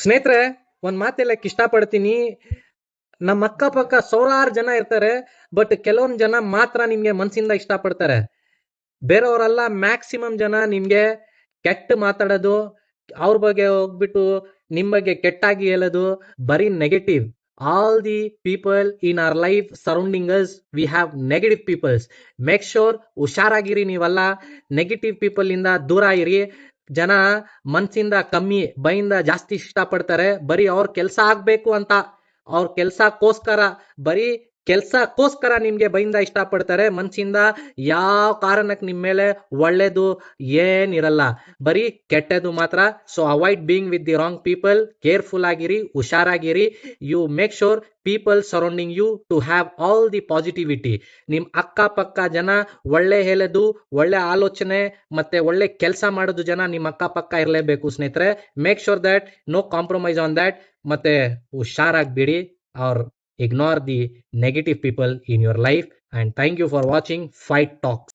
ಸ್ನೇಹಿತರೆ, ಒಂದ್ ಮಾತೆಲ್ಲಕ್ ಇಷ್ಟಪಡ್ತೀನಿ. ನಮ್ಮ ಅಕ್ಕಪಕ್ಕ ಸಾವಿರಾರು ಜನ ಇರ್ತಾರೆ, ಬಟ್ ಕೆಲವೊಂದ್ ಜನ ಮಾತ್ರ ನಿಮ್ಗೆ ಮನ್ಸಿಂದ ಇಷ್ಟಪಡ್ತಾರೆ. ಬೇರೆಯವರೆಲ್ಲ ಮ್ಯಾಕ್ಸಿಮಮ್ ಜನ ನಿಮ್ಗೆ ಕೆಟ್ಟ ಮಾತಾಡೋದು, ಅವ್ರ ಬಗ್ಗೆ ಹೋಗ್ಬಿಟ್ಟು ನಿಮ್ ಬಗ್ಗೆ ಕೆಟ್ಟಾಗಿ ಹೇಳೋದು, ಬರೀ negative. All the people in our life surrounding us, we have negative peoples. Make sure ಹುಷಾರಾಗಿರಿ, ನೀವೆಲ್ಲ ನೆಗೆಟಿವ್ ಪೀಪಲ್ ಇಂದ ದೂರ ಇರಿ. ಜನ ಮನ್ಸಿಂದ ಕಮ್ಮಿ, ಬೈಯಿಂದ ಜಾಸ್ತಿ ಇಷ್ಟಪಡ್ತಾರೆ. ಬರೀ ಅವ್ರ ಕೆಲ್ಸ ಆಗ್ಬೇಕು ಅಂತ, ಅವ್ರ ಕೆಲ್ಸಕ್ಕೋಸ್ಕರ, ಬರೀ ಕೆಲ್ಸಕ್ಕೋಸ್ಕರ ನಿಮ್ಗೆ ಬೈಯಿಂದ ಇಷ್ಟಪಡ್ತಾರೆ. ಮನ್ಸಿಂದ ಯಾವ ಕಾರಣಕ್ಕೆ ನಿಮ್ ಮೇಲೆ ಒಳ್ಳೇದು ಏನಿರಲ್ಲ, ಬರೀ ಕೆಟ್ಟದು ಮಾತ್ರ. So avoid being with the wrong people. Careful ಆಗಿರಿ, ಹುಷಾರಾಗಿರಿ. You make sure people surrounding you to have all the positivity. ನಿಮ್ ಅಕ್ಕಪಕ್ಕ ಜನ ಒಳ್ಳೆ ಹೇಳೋದು, ಒಳ್ಳೆ ಆಲೋಚನೆ ಮತ್ತೆ ಒಳ್ಳೆ ಕೆಲಸ ಮಾಡೋದು ಜನ ನಿಮ್ ಅಕ್ಕಪಕ್ಕ ಇರಲೇಬೇಕು ಸ್ನೇಹಿತರೆ. Make sure that no compromise on that. ಮತ್ತೆ ಹುಷಾರಾಗ್ಬಿಡಿ, or ignore the negative people in your life. And thank you for watching Fight Talks.